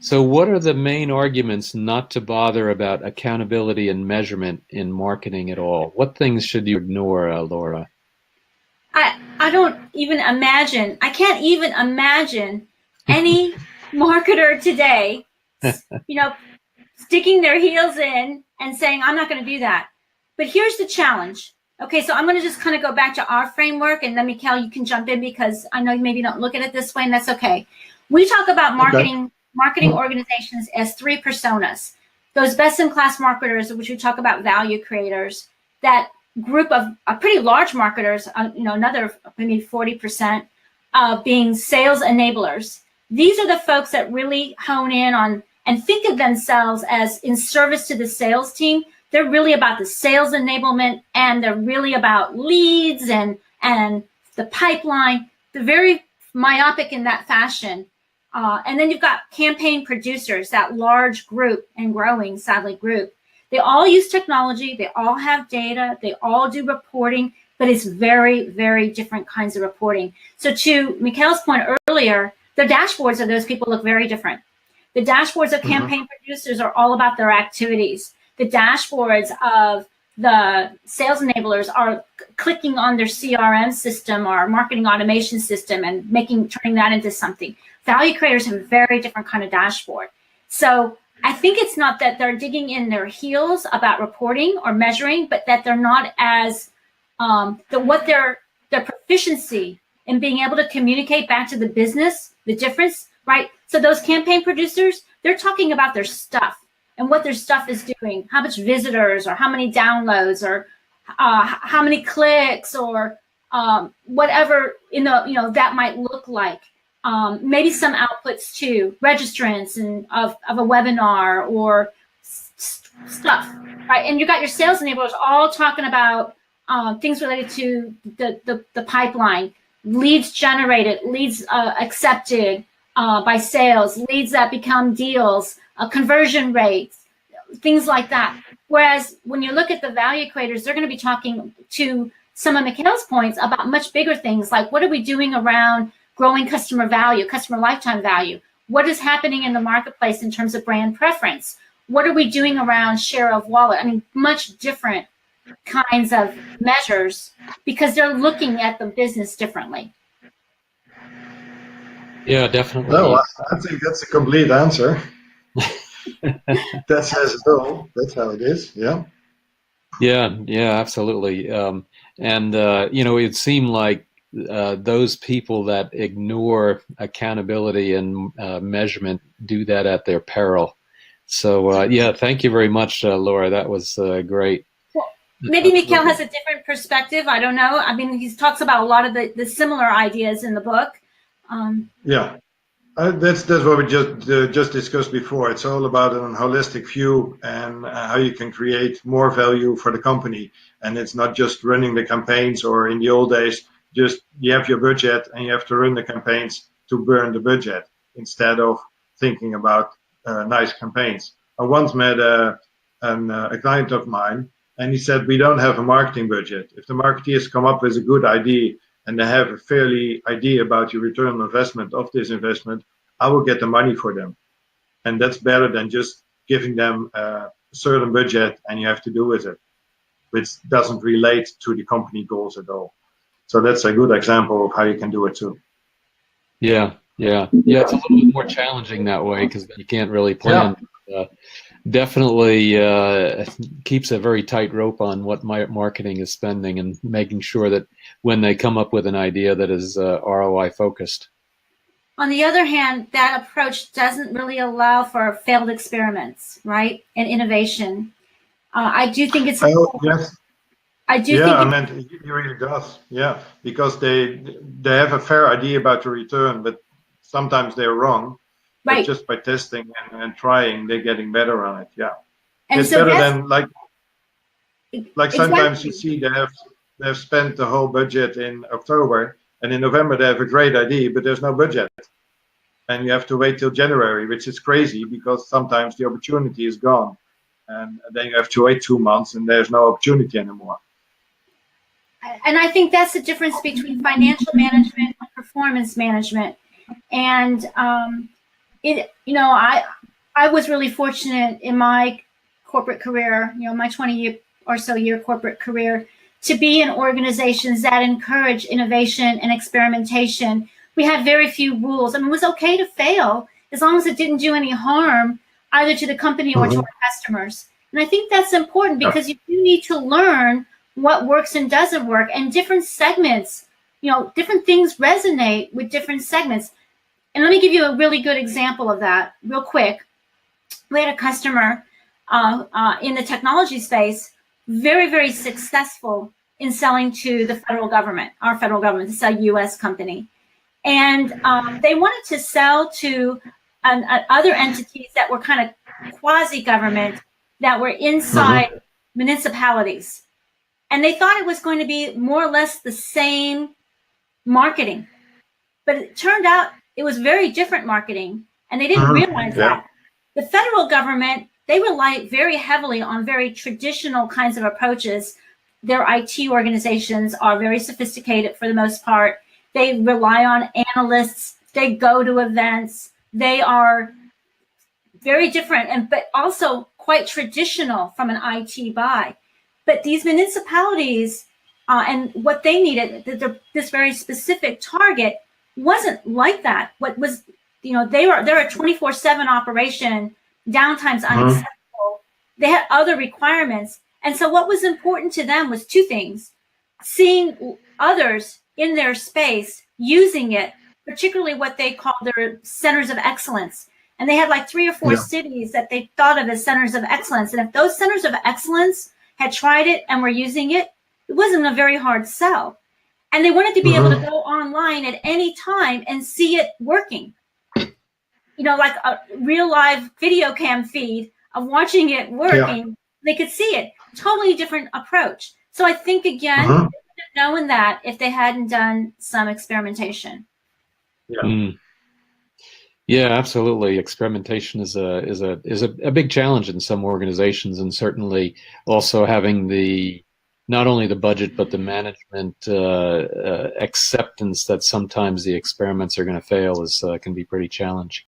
So, what are the main arguments not to bother about accountability and measurement in marketing at all? What things should you ignore, Laura? I don't even imagine, I can't even imagine any marketer today, you know, sticking their heels in and saying, I'm not going to do that. But here's the challenge. Okay, so I'm going to just kind of go back to our framework, and then Mikhail, you can jump in because I know you maybe don't look at it this way, and that's okay. We talk about Okay. marketing organizations as three personas. Those best-in-class marketers, which we talk about value creators, that group of pretty large marketers, another maybe 40% being sales enablers. These are the folks that really hone in on and think of themselves as in service to the sales team. They're really about the sales enablement, and they're really about leads and the pipeline. They're very myopic in that fashion. And then you've got campaign producers, that large group and growing, sadly, group. They all use technology. They all have data. They all do reporting, but it's very, very different kinds of reporting. So to Mikhail's point earlier, the dashboards of those people look very different. The dashboards of campaign producers are all about their activities. The dashboards of the sales enablers are clicking on their CRM system or marketing automation system and turning that into something. Value creators have a very different kind of dashboard. So I think it's not that they're digging in their heels about reporting or measuring, but that they're not as their proficiency in being able to communicate back to the business, the difference, right? So those campaign producers, they're talking about their stuff and what their stuff is doing, how much visitors or how many downloads or how many clicks or whatever that might look like. Maybe some outputs too, registrants and of a webinar or stuff, right? And you got your sales enablers all talking about things related to the pipeline, leads generated, leads accepted by sales, leads that become deals, conversion rates, things like that. Whereas when you look at the value creators, they're going to be talking to some of Mikhail's points about much bigger things, like what are we doing around growing customer value, customer lifetime value? What is happening in the marketplace in terms of brand preference? What are we doing around share of wallet? I mean, much different kinds of measures because they're looking at the business differently. Yeah, definitely. No, I think that's a complete answer. That says it all. That's how it is. Yeah. Yeah, absolutely. It seemed like those people that ignore accountability and measurement do that at their peril. So, thank you very much, Laura. That was great. Well, maybe Mikhail has a different perspective. I don't know. I mean, he talks about a lot of the similar ideas in the book. Yeah. That's what we just discussed before. It's all about a holistic view and how you can create more value for the company. And it's not just running the campaigns, or in the old days, just you have your budget and you have to run the campaigns to burn the budget instead of thinking about nice campaigns. I once met a client of mine, and he said, we don't have a marketing budget. If the marketeers come up with a good idea and they have a fairly idea about your return on investment of this investment, I will get the money for them. And that's better than just giving them a certain budget and you have to do with it, which doesn't relate to the company goals at all. So that's a good example of how you can do it too. Yeah. It's a little bit more challenging that way because you can't really plan. Yeah. Definitely keeps a very tight rope on what marketing is spending and making sure that when they come up with an idea that is ROI focused. On the other hand, that approach doesn't really allow for failed experiments, right? And innovation. I do think it's. Yes. I do. Yeah, I mean, it really does. Yeah, because they have a fair idea about the return, but sometimes they're wrong. Right. But just by testing and trying, they're getting better on it. Yeah, and it's so better than like sometimes you see they have spent the whole budget in October, and in November they have a great idea, but there's no budget, and you have to wait till January, which is crazy because sometimes the opportunity is gone, and then you have to wait 2 months, and there's no opportunity anymore. And I think that's the difference between financial management and performance management. And I was really fortunate in my corporate career, my 20 or so year corporate career, to be in organizations that encourage innovation and experimentation. We had very few rules. I mean, it was okay to fail as long as it didn't do any harm either to the company or to our customers. And I think that's important because you do need to learn what works and doesn't work, and different segments, different things resonate with different segments. And let me give you a really good example of that real quick. We had a customer in the technology space, very, very successful in selling to the federal government, our federal government. It's a U.S. company. And they wanted to sell to other entities that were kind of quasi-government, that were inside municipalities. And they thought it was going to be more or less the same marketing. But it turned out it was very different marketing, and they didn't realize that. The federal government, they rely very heavily on very traditional kinds of approaches. Their IT organizations are very sophisticated for the most part. They rely on analysts. They go to events. They are very different, but also quite traditional from an IT buy. But these municipalities and what they needed, this very specific target, wasn't like that. What was, they're a 24/7 operation. Downtime's unacceptable. They had other requirements. And so what was important to them was two things: seeing others in their space using it, particularly what they call their centers of excellence. And they had like 3 or 4 cities that they thought of as centers of excellence. And if those centers of excellence had tried it and were using it, it wasn't a very hard sell. And they wanted to be able to go online at any time and see it working. Like a real live video cam feed of watching it working. They could see it. Totally different approach. So I think, again, they would have known that if they hadn't done some experimentation. Yeah, absolutely. Experimentation is a big challenge in some organizations, and certainly also having not only the budget but the management acceptance that sometimes the experiments are going to fail can be pretty challenging.